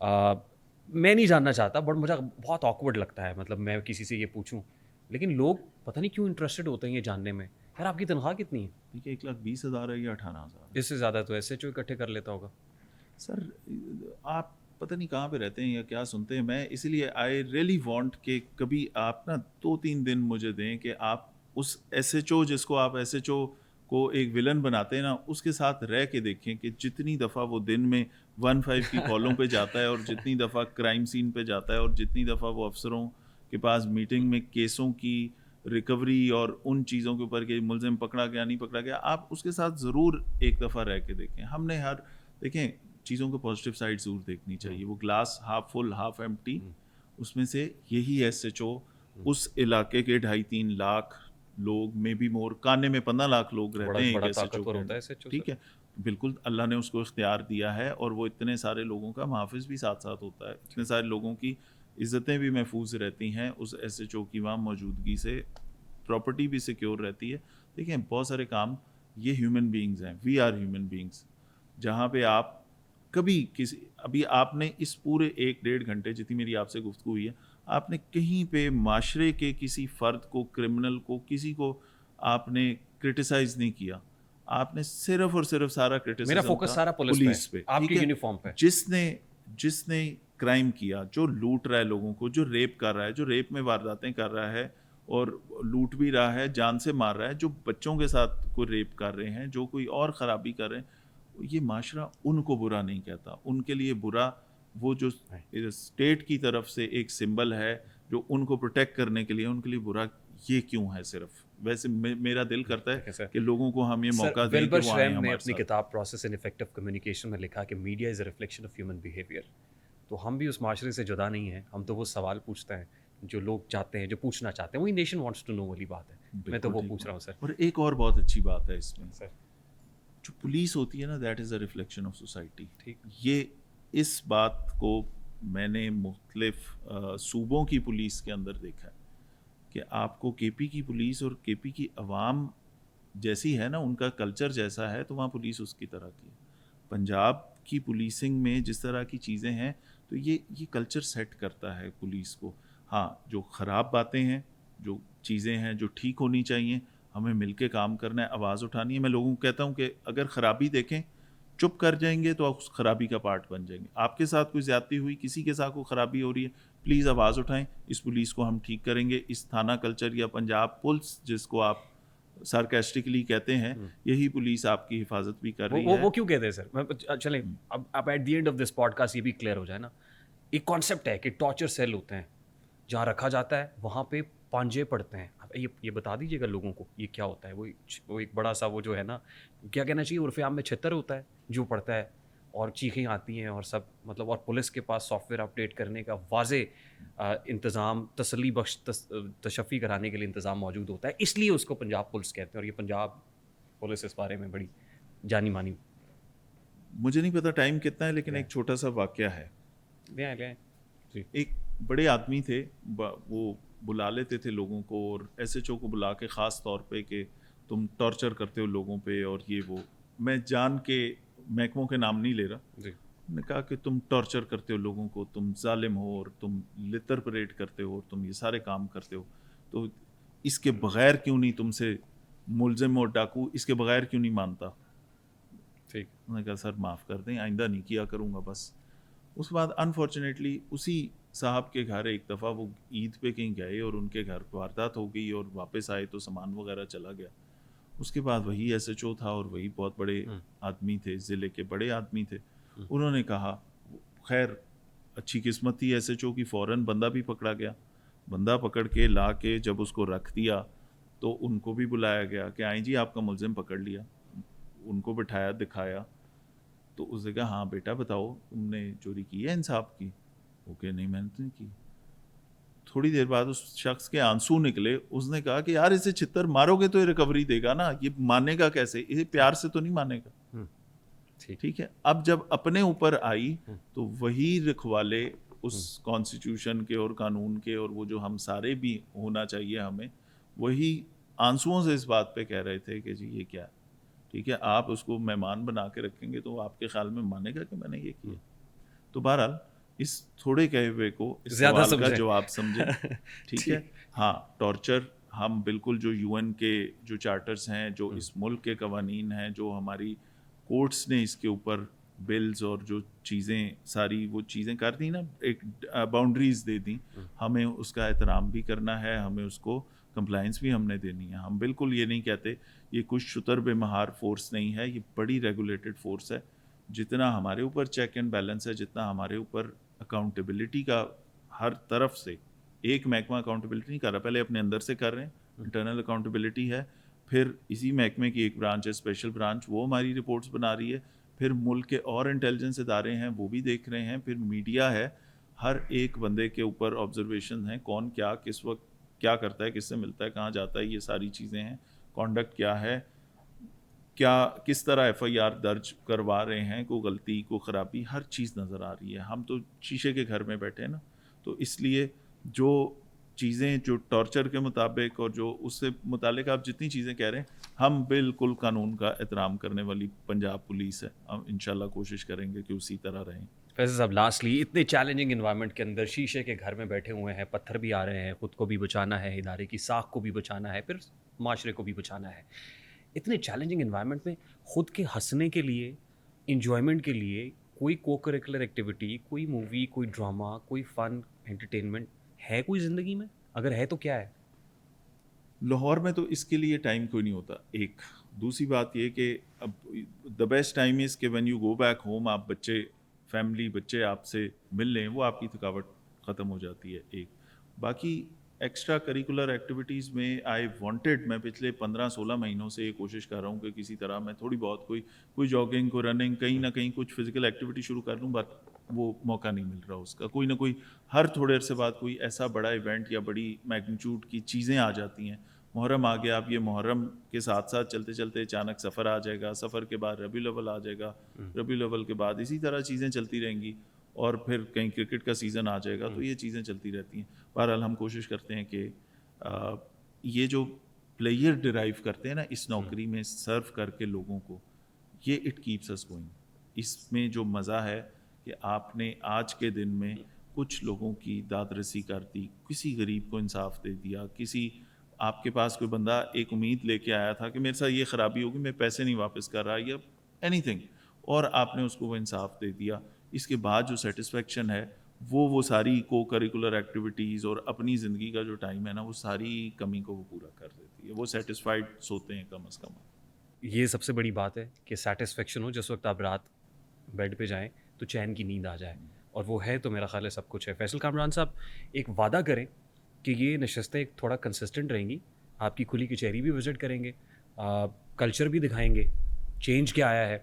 میں نہیں جاننا چاہتا بٹ مجھے بہت آکورڈ لگتا ہے, مطلب میں کسی سے یہ پوچھوں, لیکن لوگ پتہ نہیں کیوں انٹرسٹڈ ہوتے ہیں یہ جاننے میں. یار آپ کی تنخواہ کتنی ہے؟ دیکھیے 1,20,000 ہے یا 18,000. اس سے زیادہ تو ایس ایچ او اکٹھے کر لیتا ہوگا. سر آپ پتہ نہیں کہاں پہ رہتے ہیں یا کیا سنتے ہیں. میں اسی لیے آئی ریئلی وانٹ کہ کبھی آپ نا 2-3 دن مجھے دیں کہ آپ اس ایس ایچ او جس کو آپ ایس ایچ او کو ایک ولن بناتے ہیں نا, اس کے ساتھ رہ کے دیکھیں کہ جتنی دفعہ وہ دن میں 1-5 کی کالوں پہ جاتا ہے اور جتنی دفعہ کرائم سین پہ جاتا ہے اور جتنی دفعہ وہ افسروں کے پاس میٹنگ میں کیسوں کی ریکوری اور ان چیزوں کے اوپر کہ ملزم پکڑا گیا نہیں پکڑا گیا, آپ اس کے ساتھ ضرور ایک دفعہ رہ کے دیکھیں. ہم نے دیکھیں چیزوں کو پازیٹیو سائڈ ضرور دیکھنی چاہیے. وہ glass half full half empty, اس میں سے یہی ایس ایچ او اس علاقے کے 2.5-3 لاکھ لوگ میں بھی مور, کانے میں 15 لاکھ لوگ رہتے ہیں ایک ایس ایچ او. ٹھیک ہے, بالکل اللہ نے اس کو اختیار دیا ہے اور وہ اتنے سارے لوگوں کا محافظ بھی ساتھ ساتھ ہوتا ہے. اتنے سارے لوگوں کی عزتیں بھی محفوظ رہتی ہیں اس ایس ایچ او کی وہاں موجودگی سے, پراپرٹی بھی سیکیور رہتی ہے. دیکھیں بہت سارے کام یہ ہیومن بینگز ہیں, وی آر ہیومن بینگز. جہاں پہ آپ کبھی ابھی آپ نے اس پورے 1-1.5 گھنٹے جتنی میری آپ سے گفتگو ہوئی ہے, آپ نے کہیں پہ معاشرے کے کسی فرد کو, کرمنل کو, کسی کو آپ نے کرٹیسائز نہیں کیا. آپ نے صرف اور صرف سارا کرٹیسائزم میرا فوکس سارا پولیس پہ, آپ کی یونیفارم پہ. جس نے کرائم کیا, جو لوٹ رہا ہے لوگوں کو, جو ریپ کر رہا ہے, جو ریپ میں وارداتیں کر رہا ہے اور لوٹ بھی رہا ہے, جان سے مار رہا ہے, جو بچوں کے ساتھ کوئی ریپ کر رہے ہیں, جو کوئی اور خرابی کر رہے ہیں, یہ معاشرہ ان کو برا نہیں کہتا. ان کے لیے برا وہ جو اسٹیٹ کی طرف سے ایک سمبل ہے جو ان کو پروٹیکٹ کرنے کے لیے, ان کے لیے برا یہ کیوں ہے صرف. ویسے میرا دل کرتا ہے کہ لوگوں کو ہم یہ موقع دیں کہ وہ آئیں ہمارے ساتھ. نے اپنی کتاب پروسیس اینڈ افیکٹو کمیونیکیشن میں لکھا کہ media is a reflection of human behaviour. تو ہم بھی اس معاشرے سے جدا نہیں ہیں, ہم تو وہ سوال پوچھتے ہیں جو لوگ چاہتے ہیں, جو پوچھنا چاہتے ہیں. وہی نیشن وانٹس ٹو نو والی بات ہے, میں تو وہ پوچھ رہا ہوں سر. اور ایک اور بہت اچھی بات ہے اس میں سر, جو پولیس ہوتی ہے نا, that is a reflection of society. یہ اس بات کو میں نے مختلف صوبوں کی پولیس کے اندر دیکھا ہے کہ آپ کو کے پی کی پولیس اور کے پی کی عوام جیسی ہے نا, ان کا کلچر جیسا ہے, تو وہاں پولیس اس کی طرح کی ہے. پنجاب کی پولیسنگ میں جس طرح کی چیزیں ہیں تو یہ کلچر سیٹ کرتا ہے پولیس کو. ہاں جو خراب باتیں ہیں, جو چیزیں ہیں جو ٹھیک ہونی چاہیے, ہمیں مل کے کام کرنا ہے, آواز اٹھانی ہے. میں لوگوں کو کہتا ہوں کہ اگر خرابی دیکھیں, چپ کر جائیں گے تو آپ اس خرابی کا پارٹ بن جائیں گے. آپ کے ساتھ کوئی زیادتی ہوئی, کسی کے ساتھ کوئی خرابی ہو رہی ہے, پلیز آواز اٹھائیں, اس پولیس کو ہم ٹھیک کریں گے. اس تھانہ کلچر یا پنجاب پولیس جس کو آپ سارکیسٹکلی کہتے ہیں, یہی پولیس آپ کی حفاظت بھی کر رہی ہے. وہ کیوں کہتے ہیں سر؟ چلیں اب at the end of this podcast یہ بھی کلیئر ہو جائے نا. ایک کانسیپٹ ہے کہ ٹارچر سیل ہوتے ہیں, جہاں رکھا جاتا ہے وہاں پہ پانجے پڑتے ہیں. اب یہ بتا دیجیے گا لوگوں کو یہ کیا ہوتا ہے. وہ ایک بڑا سا وہ جو ہے نا, کیا کہنا چاہیے, عرف عام میں چھتر ہوتا ہے جو پڑتا ہے, اور چیخیں آتی ہیں اور سب, مطلب. اور پولیس کے پاس سافٹ ویئر اپڈیٹ کرنے کا واضح انتظام, تسلی بخش تشفی کرانے کے لیے انتظام موجود ہوتا ہے. اس لیے اس کو پنجاب پولیس کہتے ہیں. اور یہ پنجاب پولیس اس بارے میں بڑی جانی مانی. مجھے نہیں پتا ٹائم کتنا ہے, لیکن ایک چھوٹا سا واقعہ ہے. ایک بڑے آدمی تھے, وہ بلا لیتے تھے لوگوں کو, اور ایس ایچ او کو بلا کے خاص طور پہ کہ تم ٹارچر کرتے ہو لوگوں پہ, اور یہ وہ, میں جان کے محکموں کے نام نہیں لے رہا, نے کہا کہ تم ٹارچر کرتے ہو لوگوں کو, تم ظالم ہو, اور تم لتر پریڈ کرتے ہو, اور تم یہ سارے کام کرتے ہو, تو اس کے بغیر کیوں نہیں تم سے ملزم اور ڈاکو اس کے بغیر کیوں نہیں مانتا. ٹھیک, انہوں نے کہا سر معاف کر دیں, آئندہ نہیں کیا کروں گا بس. اس کے بعد انفارچونیٹلی اسی صاحب کے گھر ایک دفعہ وہ عید پہ کہیں گئے اور ان کے گھر واردات ہو گئی, اور واپس آئے تو سامان وغیرہ چلا گیا. اس کے بعد وہی ایس ایچ او تھا, اور وہی بہت بڑے آدمی تھے, ضلع کے بڑے آدمی تھے. انہوں نے کہا خیر اچھی قسمت تھی ایس ایچ او کی, فوراً بندہ بھی پکڑا گیا. بندہ پکڑ کے لا کے جب اس کو رکھ دیا تو ان کو بھی بلایا گیا کہ آئیں جی آپ کا ملزم پکڑ لیا. ان کو بٹھایا, دکھایا, تو اس نے کہا ہاں بیٹا بتاؤ تم نے چوری کی ہے انصاف کی؟ وہ کہ نہیں میں نے تو نہیں کی. تھوڑی دیر بعد اس شخص کے آنسو نکلے. اس نے کہا کہ یار اسے چھتر مارو گے تو یہ ریکوری دے گا نا, یہ مانے گا کیسے, اسے پیار سے تو نہیں مانے گا. ٹھیک ہے, اب جب اپنے اوپر آئی تو وہی رکھوالے اس کانسٹیٹیوشن کے اور قانون کے, اور وہ جو ہم سارے بھی ہونا چاہیے ہمیں, وہی آنسوؤں سے اس بات پہ کہہ رہے تھے کہ جی یہ کیا ہے. ٹھیک ہے, آپ اس کو مہمان بنا کے رکھیں گے تو آپ کے خیال میں مانے گا کہ میں نے یہ کیا. تو بہرحال اس تھوڑے کہے ہوئے کو اس زیادہ سوال کا سمجھیں. جواب سمجھیں. ٹھیک ہے. ہاں ٹارچر ہم بالکل جو UN کے جو چارٹرز ہیں, جو اس ملک کے قوانین ہیں, جو ہماری کورٹس نے اس کے اوپر بلز اور جو چیزیں ساری وہ چیزیں کر دیں نا, ایک باؤنڈریز دے دیں, ہمیں اس کا احترام بھی کرنا ہے, ہمیں اس کو کمپلائنس بھی ہم نے دینی ہے. ہم بالکل یہ نہیں کہتے یہ کچھ شتر بے مہار فورس نہیں ہے, یہ بڑی ریگولیٹڈ فورس ہے. جتنا ہمارے اوپر چیک اینڈ بیلنس ہے, جتنا ہمارے اوپر اکاؤنٹیبلٹی کا ہر طرف سے, ایک محکمہ اکاؤنٹیبلٹی نہیں کر رہا, پہلے اپنے اندر سے کر رہے ہیں, انٹرنل اکاؤنٹیبلٹی ہے, پھر اسی محکمے کی ایک برانچ ہے اسپیشل برانچ, وہ ہماری رپورٹس بنا رہی ہے, پھر ملک کے اور انٹیلیجنس ادارے ہیں وہ بھی دیکھ رہے ہیں, پھر میڈیا ہے, ہر ایک بندے کے اوپر آبزرویشن ہیں, کون کیا کس وقت کیا کرتا ہے, کس سے ملتا ہے, کہاں جاتا ہے, یہ ساری چیزیں ہیں, کانڈکٹ کیا ہے, کیا کس طرح FIR درج کروا رہے ہیں, کوئی غلطی کوئی خرابی, ہر چیز نظر آ رہی ہے. ہم تو شیشے کے گھر میں بیٹھے ہیں نا, تو اس لیے جو چیزیں جو ٹارچر کے مطابق اور جو اس سے متعلق آپ جتنی چیزیں کہہ رہے ہیں, ہم بالکل قانون کا احترام کرنے والی پنجاب پولیس ہے. ہم انشاءاللہ کوشش کریں گے کہ اسی طرح رہیں. فیصل صاحب لاسٹلی, اتنے چیلنجنگ انوائرمنٹ کے اندر شیشے کے گھر میں بیٹھے ہوئے ہیں, پتھر بھی آ رہے ہیں, خود کو بھی بچانا ہے, ادارے کی ساکھ کو بھی بچانا ہے, پھر معاشرے کو بھی بچانا ہے. اتنے چیلنجنگ انوائرمنٹ میں خود کے ہنسنے کے لیے, انجوائمنٹ کے لیے کوئی کو کریکولر ایکٹیویٹی, کوئی مووی, کوئی ڈرامہ, کوئی فن انٹرٹینمنٹ ہے کوئی زندگی میں؟ اگر ہے تو کیا ہے؟ لاہور میں تو اس کے لیے ٹائم کوئی نہیں ہوتا. ایک دوسری بات یہ کہ اب دا بیسٹ ٹائم از کہ when you go back home, آپ بچے فیملی بچے آپ سے مل لیں, وہ آپ کی تھکاوٹ ختم ہو جاتی ہے. ایک باقی ایکسٹرا کریکولر ایکٹیویٹیز میں آئی وانٹیڈ, میں پچھلے 15-16 مہینوں سے یہ کوشش کر رہا ہوں کہ کسی طرح میں تھوڑی بہت کوئی جاگنگ, کوئی رننگ, کہیں نہ کہیں کچھ فزیکل ایکٹیویٹی شروع کر لوں, بٹ وہ موقع نہیں مل رہا اس کا. کوئی نہ کوئی ہر تھوڑے عرصے بعد کوئی ایسا بڑا ایونٹ یا بڑی میگنیچیوڈ کی چیزیں آ جاتی ہیں. محرم آ گیا, اب یہ محرم کے ساتھ ساتھ چلتے چلتے اچانک سفر آ جائے گا, سفر کے بعد ربیع الاول آ جائے گا, ربیع الاول کے بعد اسی طرح چیزیں چلتی رہیں گی, اور پھر کہیں کرکٹ کا سیزن آ جائے گا. تو یہ چیزیں چلتی رہتی ہیں. بہرحال ہم کوشش کرتے ہیں کہ یہ جو پلیئر ڈرائیو کرتے ہیں نا اس نوکری میں سرو کر کے لوگوں کو, یہ اٹ کیپس اس گوئنگ. اس میں جو مزہ ہے کہ آپ نے آج کے دن میں کچھ لوگوں کی داد رسی کر دی, کسی غریب کو انصاف دے دیا, کسی آپ کے پاس کوئی بندہ ایک امید لے کے آیا تھا کہ میرے ساتھ یہ خرابی ہوگی, میں پیسے نہیں واپس کر رہا یا اینی تھنگ, اور آپ نے اس کو وہ انصاف دے دیا. اس کے بعد جو سیٹسفیکشن ہے وہ ساری کو کریکولر ایکٹیویٹیز اور اپنی زندگی کا جو ٹائم ہے نا, وہ ساری کمی کو وہ پورا کر دیتی ہے. وہ سیٹسفائڈ سوتے ہیں کم از کم. یہ سب سے بڑی بات ہے کہ سیٹسفیکشن ہو, جس وقت آپ رات بیڈ پہ جائیں تو چین کی نیند آ جائے, اور وہ ہے تو میرا خیال ہے سب کچھ ہے. فیصل کامران صاحب, ایک وعدہ کریں کہ یہ نشستیں تھوڑا کنسسٹنٹ رہیں گی, آپ کی کھلی کچہری بھی وزٹ کریں گے, کلچر بھی دکھائیں گے, چینج کیا آیا ہے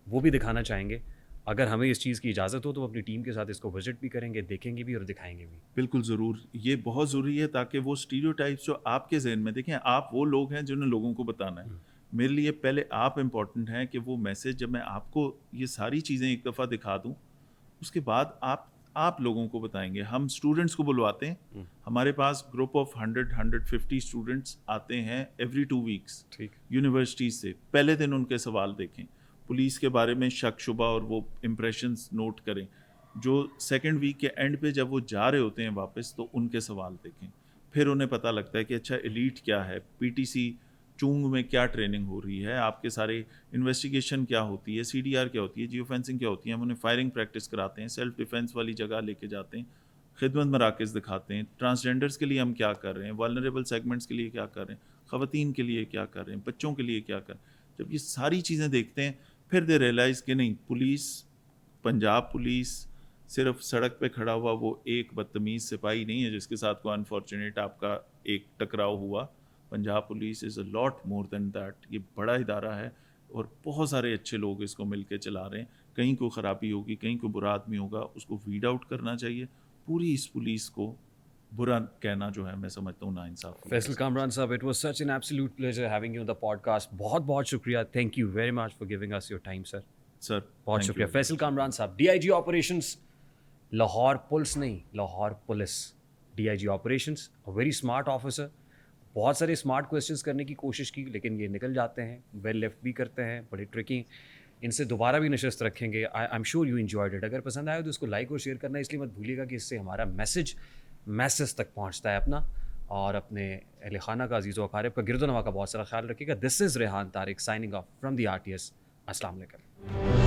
وہ بھی دکھانا چاہیں گے. اگر ہمیں اس چیز کی اجازت ہو تو اپنی ٹیم کے ساتھ اس کو وزٹ بھی کریں گے, دیکھیں گے بھی اور دکھائیں گے بھی. بالکل ضرور, یہ بہت ضروری ہے تاکہ وہ اسٹیریوٹائپس جو آپ کے ذہن میں, دیکھیں آپ وہ لوگ ہیں جنہوں نے لوگوں کو بتانا ہے. میرے لیے پہلے آپ امپورٹنٹ ہیں کہ وہ میسج جب میں آپ کو یہ ساری چیزیں ایک دفعہ دکھا دوں, اس کے بعد آپ لوگوں کو بتائیں گے. ہم اسٹوڈنٹس کو بلواتے ہیں, ہمارے پاس گروپ آف 100-150 اسٹوڈنٹس آتے ہیں ایوری 2 ویکس یونیورسٹیز سے. پہلے دن ان کے سوال دیکھیں, پولیس کے بارے میں شک شبہ اور وہ امپریشنز نوٹ کریں. جو سیکنڈ ویک کے اینڈ پہ جب وہ جا رہے ہوتے ہیں واپس, تو ان کے سوال دیکھیں. پھر انہیں پتہ لگتا ہے کہ اچھا ایلیٹ کیا ہے, PTC چونگ میں کیا ٹریننگ ہو رہی ہے, آپ کے سارے انویسٹیگیشن کیا ہوتی ہے, CDR کیا ہوتی ہے, جیو فینسنگ کیا ہوتی ہے. ہم انہیں فائرنگ پریکٹس کراتے ہیں, سیلف ڈیفینس والی جگہ لے کے جاتے ہیں, خدمت مراکز دکھاتے ہیں, ٹرانسجینڈرز کے لیے ہم کیا کر رہے ہیں, والنریبل سیگمنٹس کے لیے کیا کر رہے ہیں, خواتین کے لیے کیا کر رہے ہیں, بچوں کے لیے کیا کر رہے ہیں. جب یہ ساری چیزیں دیکھتے ہیں پھر دے ریئلائز کہ نہیں, پولیس, پنجاب پولیس صرف سڑک پہ کھڑا ہوا وہ ایک بدتمیز سپاہی نہیں ہے جس کے ساتھ کوئی انفارچونیٹ آپ کا ایک ٹکراؤ ہوا. Punjab police is a lot more than that. یہ بڑا ادارہ ہے اور بہت سارے اچھے لوگ اس کو مل کے چلا رہے ہیں. کہیں کوئی خرابی ہوگی, کہیں کوئی برا آدمی ہوگا, اس کو ویڈ آؤٹ کرنا چاہیے. پوری اس پولیس کو برا کہنا جو ہے میں سمجھتا ہوں ناانصاف. فیصل کامران صاحب, it was such an absolute pleasure having you on the podcast. بہت بہت شکریہ, thank you very much for giving us your time sir. Sir بہت شکریہ. فیصل کامران صاحب, DIG آپریشنس, لاہور پولیس نہیں, Lahore police, DIG operations, very smart officer. بہت سارے smart questions کرنے کی کوشش کی لیکن یہ نکل جاتے ہیں, ویل لیفٹ بھی کرتے ہیں, بڑے ٹرکی. ان سے دوبارہ بھی نشست رکھیں گے. I am sure you enjoyed it. اگر پسند آئے تو اس کو لائک اور شیئر کرنا اس لیے مت بھولیے گا کہ اس سے ہمارا میسج میسز تک پہنچتا ہے اپنا. اور اپنے اہل خانہ کا، عزیز و اقارب کا، گرد و نواح کا بہت سارا خیال رکھیے گا. This is Rehan Tariq signing off from the RTS. السلام علیکم.